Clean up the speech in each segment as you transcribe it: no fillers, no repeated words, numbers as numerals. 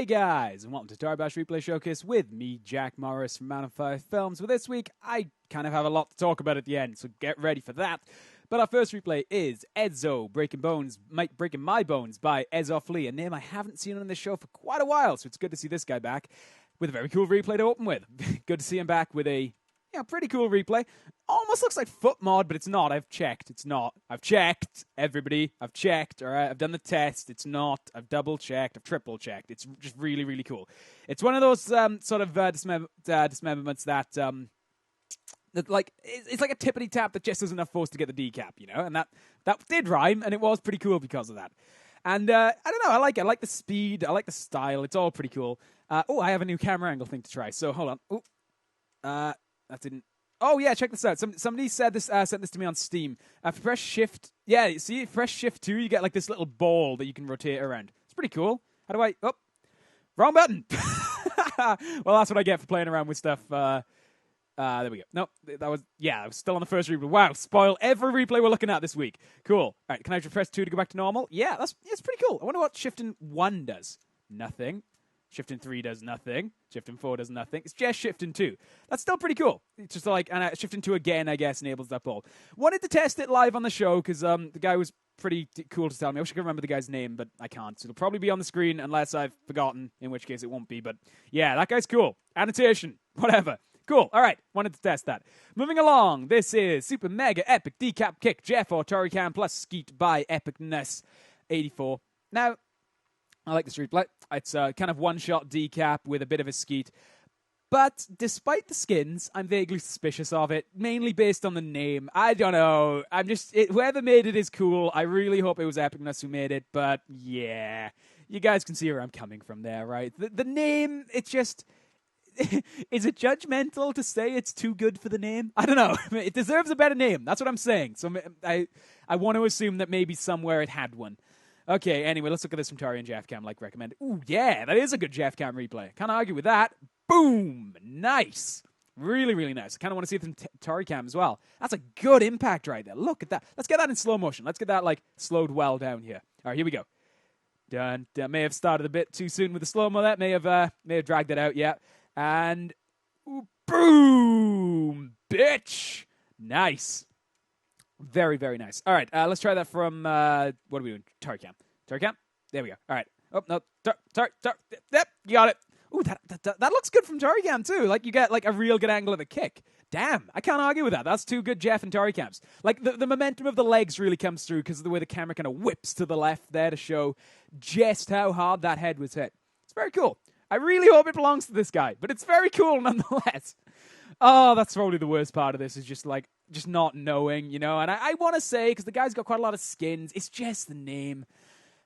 Hey guys, and welcome to Toribash Replay Showcase with me, Jack Morris from Man of Fire Films. Well, this week, I kind of have a lot to talk about at the end, so get ready for that. But our first replay is Edzo Breaking My Bones by Ezoff Lee, a name I haven't seen on this show for quite a while, so it's good to see this guy back with a very cool replay to open with. Good to see him back with a pretty cool replay. Almost looks like foot mod, but it's not. I've checked. It's not. I've checked, everybody. I've checked, all right? I've done the test. It's not. I've double-checked. I've triple-checked. It's just really, really cool. It's one of those sort of dismemberments that like, it's like a tippity-tap that just isn't enough force to get the decap, you know? And that did rhyme, and it was pretty cool because of that. And I don't know. I like it. I like the speed. I like the style. It's all pretty cool. I have a new camera angle thing to try. So, hold on. That didn't... Oh, yeah, check this out. Somebody said this, sent this to me on Steam. If you press Shift... Yeah, see, if you press Shift 2, you get, like, this little ball that you can rotate around. It's pretty cool. How do I... Oh, wrong button! Well, that's what I get for playing around with stuff. There we go. No, that was... Yeah, I was still on the first replay. Wow, spoil every replay we're looking at this week. Cool. All right, can I just press 2 to go back to normal? Yeah, it's pretty cool. I wonder what Shifting 1 does. Nothing. Shifting 3 does nothing. Shifting 4 does nothing. It's just Shifting 2. That's still pretty cool. It's just like, and Shifting 2 again, I guess, enables that ball. Wanted to test it live on the show because the guy was pretty cool to tell me. I wish I could remember the guy's name, but I can't. So it'll probably be on the screen unless I've forgotten, in which case it won't be. But yeah, that guy's cool. Annotation. Whatever. Cool. All right. Wanted to test that. Moving along. This is Super Mega Epic Decap Kick Jeff or Toricam plus Skeet by Epicness 84. Now, I like this replay. It's a kind of one-shot decap with a bit of a skeet. But despite the skins, I'm vaguely suspicious of it, mainly based on the name. I don't know. Whoever made it is cool. I really hope it was Epicness who made it. But yeah, you guys can see where I'm coming from there, right? The name, it's just... Is it judgmental to say it's too good for the name? I don't know. It deserves a better name. That's what I'm saying. So I want to assume that maybe somewhere it had one. Okay, anyway, let's look at this from Tari and Jeffcam, like recommended. Ooh, yeah, that is a good Jeffcam replay. Can't argue with that. Boom! Nice. Really, really nice. I kind of want to see it from Toricam as well. That's a good impact right there. Look at that. Let's get that in slow motion. Let's get that, like, slowed well down here. All right, here we go. Done. May have started a bit too soon with the slow-mo. That may have dragged it out, yeah. And ooh, boom! Bitch! Nice. Very, very nice. All right, let's try that from, what are we doing? Toricam. Toricam? There we go. All right. Oh, no. Yep, you got it. Ooh, that looks good from Toricam, too. Like, you get, like, a real good angle of the kick. Damn, I can't argue with that. That's two good Jeff and Toricams. Like, the momentum of the legs really comes through because of the way the camera kind of whips to the left there to show just how hard that head was hit. It's very cool. I really hope it belongs to this guy, but it's very cool nonetheless. Oh, that's probably the worst part of this is just not knowing, you know. And I want to say, because the guy's got quite a lot of skins, it's just the name.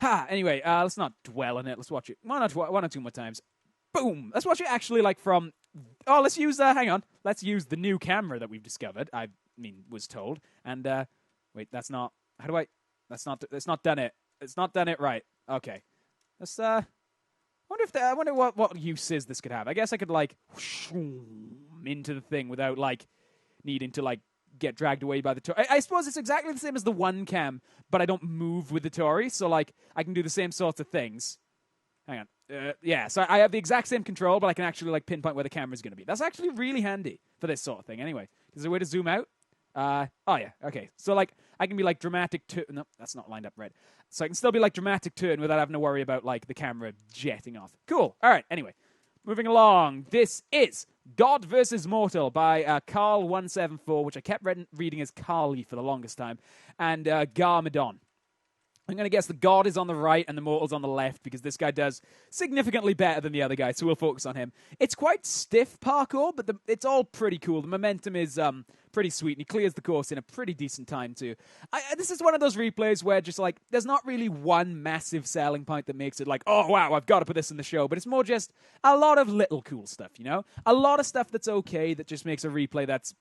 Anyway, let's not dwell on it. Let's watch it one or two more times. Boom. Let's watch it actually like from... Oh, let's use... hang on. Let's use the new camera that we've discovered. I mean, was told. And, wait, that's not... How do I... That's not done it. It's not done it right. Okay. Let's, I wonder what uses this could have. I guess I could, like, into the thing without, like, needing to, like, get dragged away by the Tori. I suppose it's exactly the same as the one cam, but I don't move with the Tori, so, like, I can do the same sorts of things. Hang on. Yeah, so I have the exact same control, but I can actually, like, pinpoint where the camera's going to be. That's actually really handy for this sort of thing. Anyway, is there a way to zoom out? Oh, yeah, okay. So, like, I can be, like, dramatic turn. No, that's not lined up right. So I can still be, like, dramatic turn without having to worry about, like, the camera jetting off. Cool. All right, anyway. Moving along. This is God vs. Mortal by Carl174, which I kept reading as Carly for the longest time, and Garmadon. I'm going to guess the God is on the right and the Mortal's on the left because this guy does significantly better than the other guy, so we'll focus on him. It's quite stiff parkour, but it's all pretty cool. The momentum is pretty sweet, and he clears the course in a pretty decent time, too. This is one of those replays where just, like, there's not really one massive selling point that makes it like, oh, wow, I've got to put this in the show, but it's more just a lot of little cool stuff, you know? A lot of stuff that's okay that just makes a replay that's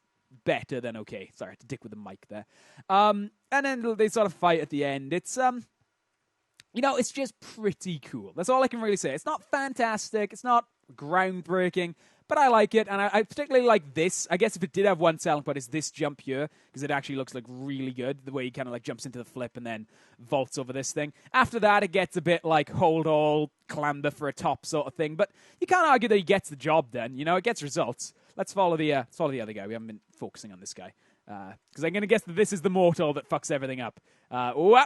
better than okay. Sorry, I had to dick with the mic there. And then they sort of fight at the end. It's, you know, it's just pretty cool. That's all I can really say. It's not fantastic. It's not groundbreaking, but I like it, and I particularly like this. I guess if it did have one selling point, it's this jump here, because it actually looks like really good, the way he kind of like jumps into the flip and then vaults over this thing. After that, it gets a bit like hold all, clamber for a top sort of thing, but you can't argue that he gets the job done. It gets results. Let's follow the other guy. We haven't been focusing on this guy. Because I'm going to guess that this is the mortal that fucks everything up. I don't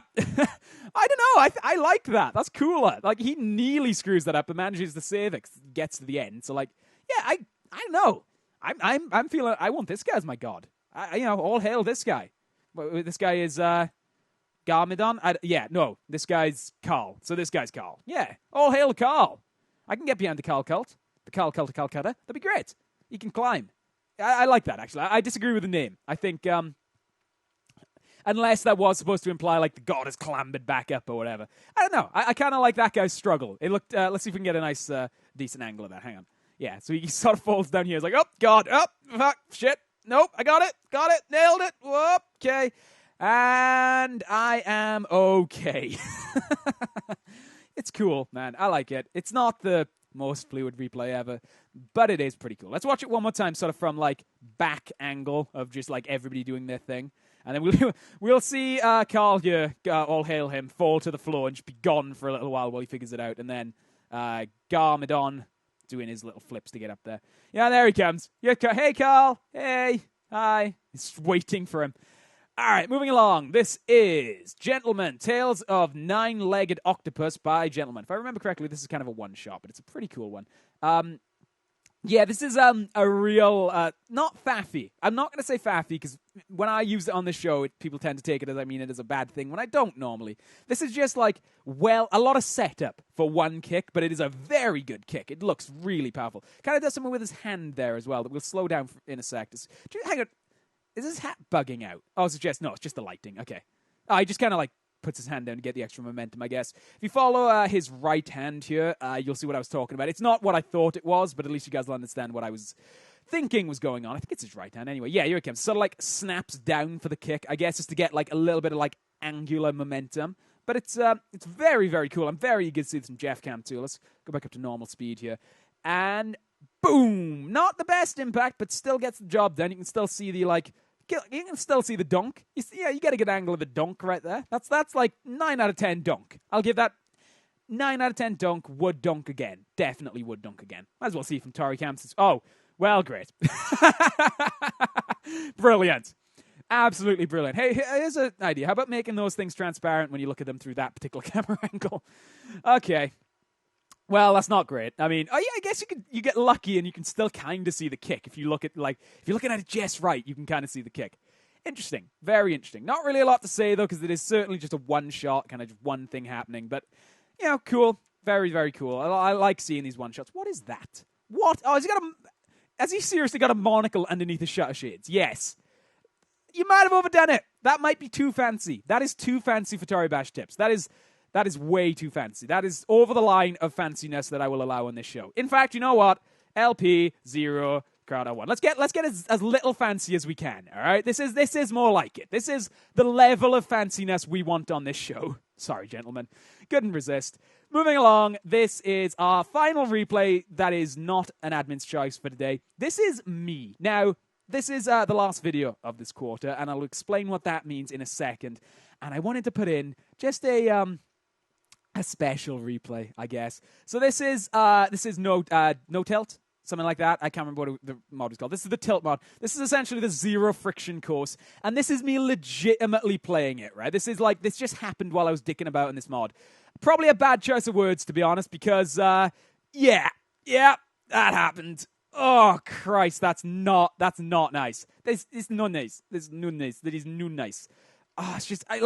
know. I like that. That's cooler. Like, he nearly screws that up and manages to save it. Gets to the end. So, like, yeah, I don't know. I'm feeling. I want this guy as my god. All hail this guy. This guy is Garmadon. This guy's Carl. So this guy's Carl. Yeah, all hail Carl. I can get behind the Carl cult. The Carl cult of Calcutta. That'd be great. He can climb. I like that, actually. I disagree with the name. I think, unless that was supposed to imply, like, the god has clambered back up or whatever. I don't know. I kind of like that guy's struggle. It looked, let's see if we can get a nice, decent angle of that. Hang on. Yeah, so he sort of falls down here. He's like, oh, God, oh, fuck, shit. Nope, I got it, nailed it. Whoop, okay. And I am okay. It's cool, man. I like it. It's not the most fluid replay ever, but it is pretty cool. Let's watch it one more time, sort of from like back angle of just like everybody doing their thing, and then we'll see Carl here, all hail him, fall to the floor and just be gone for a little while he figures it out, and then Garmadon doing his little flips to get up there. Yeah, there he comes. Yeah, hey Carl, hey, hi. He's waiting for him. All right, moving along. This is Gentleman, Tales of Nine-Legged Octopus by Gentleman. If I remember correctly, this is kind of a one-shot, but it's a pretty cool one. Yeah, this is a real, not faffy. I'm not going to say faffy, because when I use it on this show, people tend to take it as I mean it as a bad thing, when I don't normally. This is just like, a lot of setup for one kick, but it is a very good kick. It looks really powerful. Kind of does something with his hand there as well that we'll slow down in a sec. Hang on. Is his hat bugging out? Oh, it's just the lighting. Okay. He just kind of like puts his hand down to get the extra momentum, I guess. If you follow his right hand here, you'll see what I was talking about. It's not what I thought it was, but at least you guys will understand what I was thinking was going on. I think it's his right hand anyway. Yeah, here it comes. Sort of like snaps down for the kick, I guess, just to get like a little bit of like angular momentum. But it's very, very cool. I'm very eager to see this in Jeff Cam too. Let's go back up to normal speed here. And boom! Not the best impact, but still gets the job done. You can still see the you can still see the dunk. You get a good angle of the dunk right there. That's like 9 out of 10 dunk. I'll give that 9 out of 10 dunk. Would dunk again. Definitely would dunk again. Might as well see from Tori Camps's. Oh, well, great. Brilliant. Absolutely brilliant. Hey, here's an idea. How about making those things transparent when you look at them through that particular camera angle? Okay. Well, that's not great. I mean, I guess you get lucky and you can still kind of see the kick. If you're looking at it just right, you can kind of see the kick. Interesting. Very interesting. Not really a lot to say, though, because it is certainly just a one-shot, kind of just one thing happening. But, cool. Very, very cool. I like seeing these one-shots. What is that? What? Oh, has he seriously got a monocle underneath his shutter shades? Yes. You might have overdone it. That might be too fancy. That is too fancy for Toribash tips. That is way too fancy. That is over the line of fanciness that I will allow on this show. In fact, you know what? LP 0, Crowder 1. Let's get as little fancy as we can. All right. This is more like it. This is the level of fanciness we want on this show. Sorry, gentlemen. Couldn't resist. Moving along. This is our final replay. That is not an admin's choice for today. This is me. Now, this is the last video of this quarter, and I'll explain what that means in a second. And I wanted to put in just a special replay, I guess. So this is no tilt, something like that. I can't remember what the mod is called. This is the tilt mod. This is essentially the zero friction course, and this is me legitimately playing it, right? This just happened while I was dicking about in this mod. Probably a bad choice of words, to be honest, because yeah, that happened. Oh Christ, that's not nice. This is not nice. That is no nice. Oh, it's just I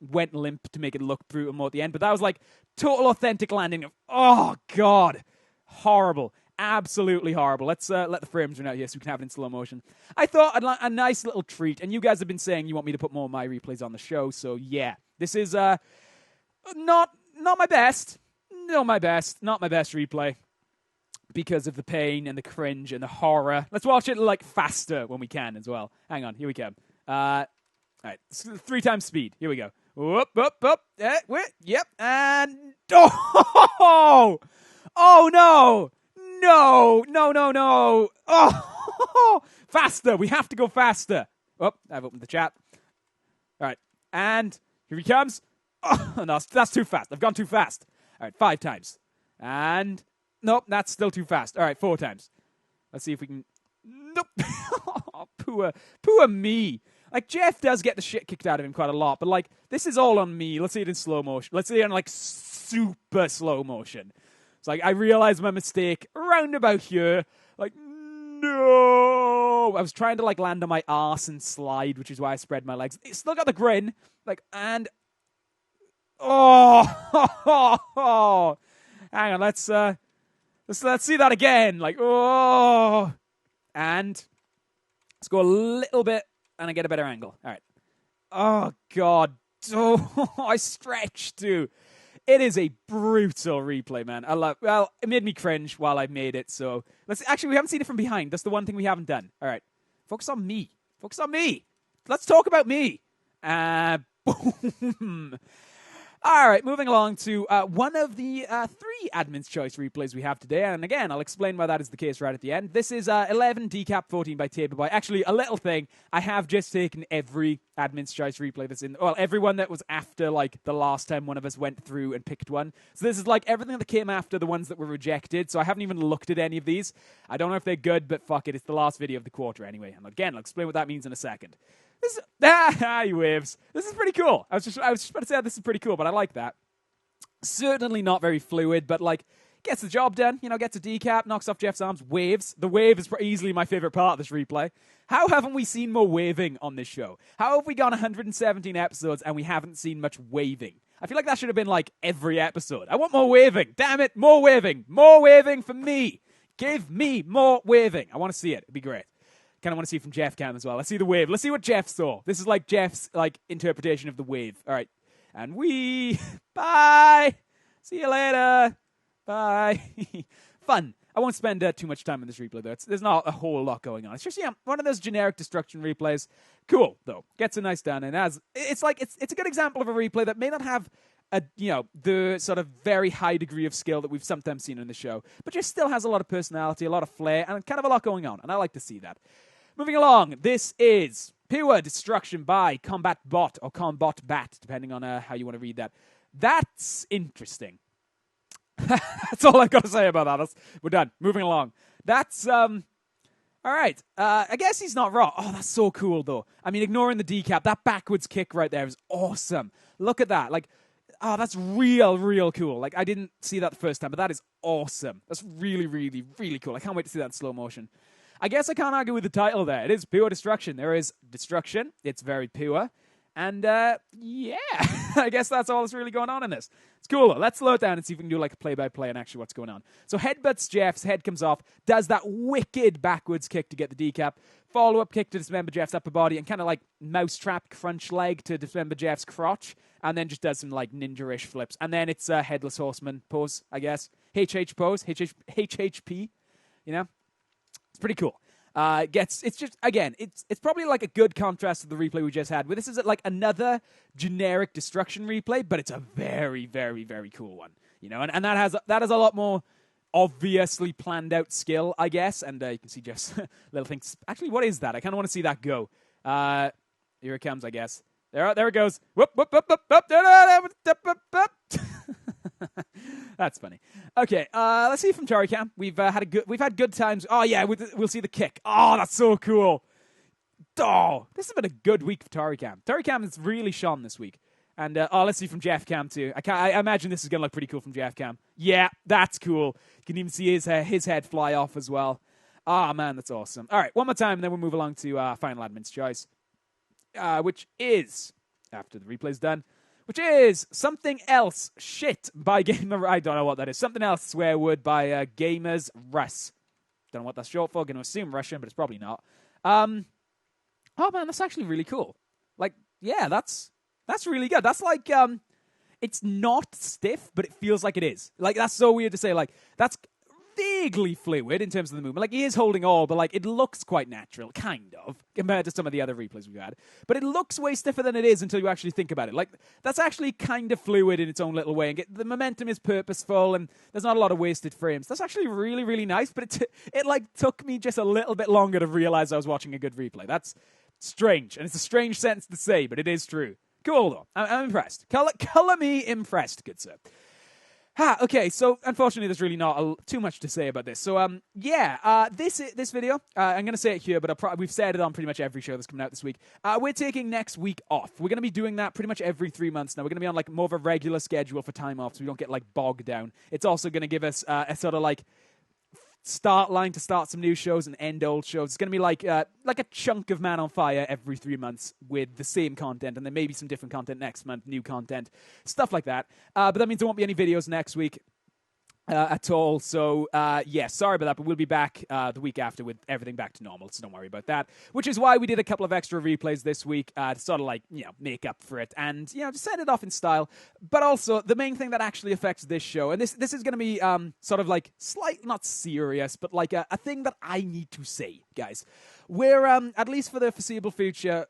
went limp to make it look brutal more at the end, but that was like total authentic landing of, oh God, horrible, absolutely horrible. Let's let the frames run out here so we can have it in slow motion. I thought I'd like a nice little treat, and you guys have been saying you want me to put more of my replays on the show, so yeah, this is not my best, not my best replay because of the pain and the cringe and the horror. Let's watch it like faster when we can as well. Hang on, here we come. All right, 3 times speed. Here we go. Whoop. Yep. And oh no! No. Oh, faster. We have to go faster. Oh, I've opened the chat. All right. And here he comes. Oh, no, that's too fast. I've gone too fast. All right, 5 times. And nope, that's still too fast. All right, 4 times. Let's see if we can... Nope. Oh, poor me. Like, Jeff does get the shit kicked out of him quite a lot, but, like, this is all on me. Let's see it in slow motion. Let's see it in, like, super slow motion. It's like, I realized my mistake around about here. Like, no! I was trying to, like, land on my arse and slide, which is why I spread my legs. It's still got the grin. Like, and... Oh! Hang on, let's see that again. Like, oh! And let's go a little bit, and I get a better angle. All right. Oh, God. Oh, I stretched, too. It is a brutal replay, man. Well, it made me cringe while I made it, so... Actually, we haven't seen it from behind. That's the one thing we haven't done. All right. Focus on me. Focus on me. Let's talk about me. Boom. All right, moving along to one of the 3 Admin's Choice replays we have today. And again, I'll explain why that is the case right at the end. This is 11 Decap 14 by Toribash. Actually, a little thing. I have just taken every Admin's Choice replay that's in... Well, everyone that was after, like, the last time one of us went through and picked one. So this is, like, everything that came after the ones that were rejected. So I haven't even looked at any of these. I don't know if they're good, but fuck it. It's the last video of the quarter anyway. And again, I'll explain what that means in a second. He waves. This is pretty cool. I was just about to say this is pretty cool, but I like that. Certainly not very fluid, but like gets the job done. You know, gets a decap, knocks off Jeff's arms, waves. The wave is easily my favorite part of this replay. How haven't we seen more waving on this show? How have we gone 117 episodes and we haven't seen much waving? I feel like that should have been like every episode. I want more waving. Damn it, more waving. More waving for me. Give me more waving. I want to see it. It'd be great. Kind of want to see from Jeff Cam as well. Let's see the wave. Let's see what Jeff saw. This is like Jeff's like interpretation of the wave. All right. And bye. See you later. Bye. Fun. I won't spend too much time on this replay, though. There's not a whole lot going on. It's just, one of those generic destruction replays. Cool, though. Gets a nice done. And it's a good example of a replay that may not have the sort of very high degree of skill that we've sometimes seen in the show, but just still has a lot of personality, a lot of flair, and kind of a lot going on. And I like to see that. Moving along, this is Pure Destruction by Combat Bot, or Combat Bat, depending on how you want to read that. That's interesting. That's all I've got to say about that. We're done. Moving along. That's, all right. I guess he's not wrong. Oh, that's so cool, though. I mean, ignoring the decap, that backwards kick right there is awesome. Look at that. Like, oh, that's real cool. Like, I didn't see that the first time, but that is awesome. That's really, really, really cool. I can't wait to see that in slow motion. I guess I can't argue with the title there. It is Pure Destruction. There is destruction. It's very pure. And, yeah, I guess that's all that's really going on in this. It's cool, though. Let's slow it down and see if we can do, like, a play-by-play on actually what's going on. So headbutts Jeff's, head comes off, does that wicked backwards kick to get the decap, follow-up kick to dismember Jeff's upper body, and kind of, like, mousetrap crunch leg to dismember Jeff's crotch, and then just does some, like, ninja-ish flips. And then it's a Headless Horseman pose, I guess. HH pose, HHP, you know? It's pretty cool. It's probably like a good contrast to the replay we just had, where this is like another generic destruction replay, but it's a very, very, very cool one, you know, and that has a lot more obviously planned out skill, I guess, and you can see Jeff's little things. Actually, what is that? I kind of want to see that go. Here it comes, I guess. There it goes. Whoop, whoop, whoop, whoop, whoop. That's funny. Okay, let's see from Toricam. We've had good times. Oh yeah, we'll see the kick. Oh, that's so cool. Oh, this has been a good week for Toricam. Toricam has really shone this week. And let's see from Jeff Cam too. I imagine this is gonna look pretty cool from Jeff Cam. Yeah, that's cool. You can even see his head fly off as well. Oh man, that's awesome. All right, one more time, and then we'll move along to Final Admin's Choice, which is after the replay's done. Which is Something Else Shit by Gamer... I don't know what that is. Something Else Swear Word by Gamers Russ. Don't know what that's short for. Going to assume Russian, but it's probably not. Oh, man, that's actually really cool. Like, yeah, that's really good. That's like... It's not stiff, but it feels like it is. Like, that's so weird to say. Like, that's vaguely fluid in terms of the movement. Like, he is holding all, but, like, it looks quite natural, kind of, compared to some of the other replays we've had. But it looks way stiffer than it is until you actually think about it. Like, that's actually kind of fluid in its own little way. And the momentum is purposeful, and there's not a lot of wasted frames. That's actually really, really nice, but it like, took me just a little bit longer to realize I was watching a good replay. That's strange, and it's a strange sentence to say, but it is true. Cool, though. I'm impressed. Color me impressed, good sir. Okay, so unfortunately there's really not too much to say about this. So, this video, I'm going to say it here, but we've said it on pretty much every show that's coming out this week. We're taking next week off. We're going to be doing that pretty much every 3 months now. We're going to be on, like, more of a regular schedule for time off so we don't get, like, bogged down. It's also going to give us a sort of, like, start line to start some new shows and end old shows. It's going to be like a chunk of Man on Fire every 3 months with the same content, and then maybe some different content next month, new content, stuff like that. But that means there won't be any videos next week at all. So, sorry about that, but we'll be back the week after with everything back to normal, so don't worry about that. Which is why we did a couple of extra replays this week to sort of, like, make up for it and, to set it off in style. But also, the main thing that actually affects this show, and this is going to be sort of like not serious, but like a thing that I need to say, guys. We're, at least for the foreseeable future,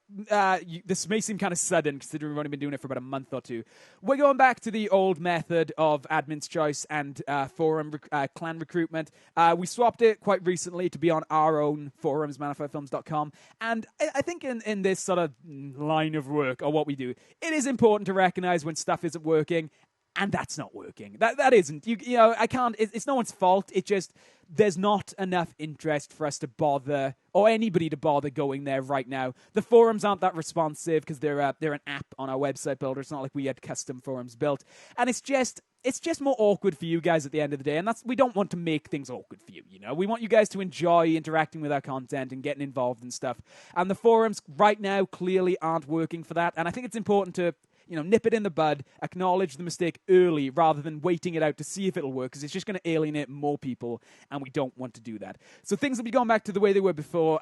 this may seem kind of sudden considering we've only been doing it for about a month or two. We're going back to the old method of admin's choice and forum clan recruitment. We swapped it quite recently to be on our own forums, manofirefilms.com. And I think in this sort of line of work, or what we do, it is important to recognize when stuff isn't working. And that's not working. That isn't. I can't. It's no one's fault. It just, there's not enough interest for us to bother, or anybody to bother going there right now. The forums aren't that responsive because they're an app on our website builder. It's not like we had custom forums built, and it's just more awkward for you guys at the end of the day. And we don't want to make things awkward for you. We want you guys to enjoy interacting with our content and getting involved and stuff. And the forums right now clearly aren't working for that. And I think it's important to, nip it in the bud, acknowledge the mistake early rather than waiting it out to see if it'll work, because it's just going to alienate more people, and we don't want to do that. So things will be going back to the way they were before.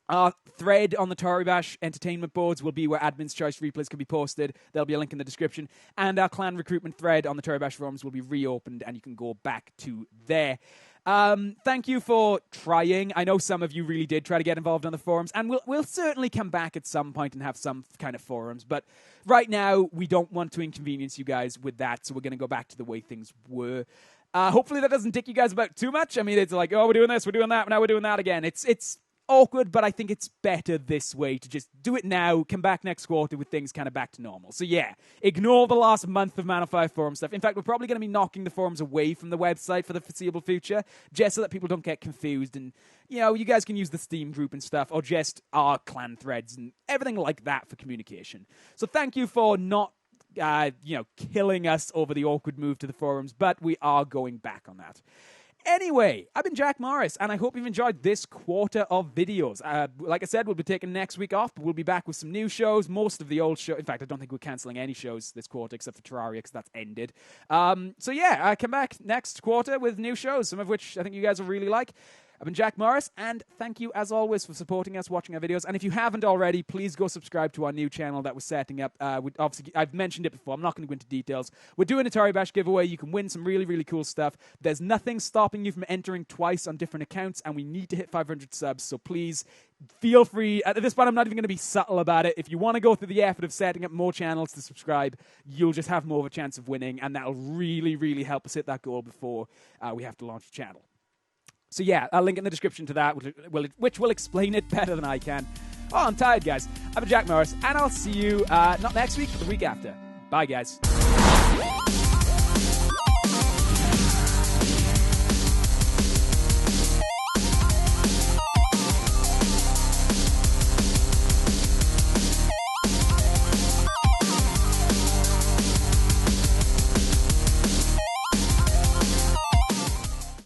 Our thread on the Toribash entertainment boards will be where admin's choice replays can be posted. There'll be a link in the description. And our clan recruitment thread on the Toribash forums will be reopened, and you can go back to there. Thank you for trying. I know some of you really did try to get involved on the forums, and we'll certainly come back at some point and have some kind of forums. But right now, we don't want to inconvenience you guys with that, so we're going to go back to the way things were. Hopefully that doesn't dick you guys about too much. I mean, it's like, oh, we're doing this, we're doing that, now we're doing that again. It's awkward, but I think it's better this way to just do it now, come back next quarter with things kind of back to normal. So yeah, ignore the last month of Man on Fire forum stuff. In fact, we're probably going to be knocking the forums away from the website for the foreseeable future, just so that people don't get confused, and you guys can use the Steam group and stuff, or just our clan threads and everything like that for communication. So thank you for not killing us over the awkward move to the forums, but we are going back on that. Anyway, I've been Jack Morris, and I hope you've enjoyed this quarter of videos. Like I said, we'll be taking next week off, but we'll be back with some new shows, most of the old shows. In fact, I don't think we're cancelling any shows this quarter except for Terraria, because that's ended. I come back next quarter with new shows, some of which I think you guys will really like. I've been Jack Morris, and thank you, as always, for supporting us, watching our videos. And if you haven't already, please go subscribe to our new channel that we're setting up. Obviously, I've mentioned it before. I'm not going to go into details. We're doing a Toribash giveaway. You can win some really, really cool stuff. There's nothing stopping you from entering twice on different accounts, and we need to hit 500 subs. So please, feel free. At this point, I'm not even going to be subtle about it. If you want to go through the effort of setting up more channels to subscribe, you'll just have more of a chance of winning, and that'll really, really help us hit that goal before we have to launch the channel. So yeah, I'll link in the description to that, which will explain it better than I can. Oh, I'm tired, guys. I've been Jack Morris, and I'll see you not next week, but the week after. Bye, guys.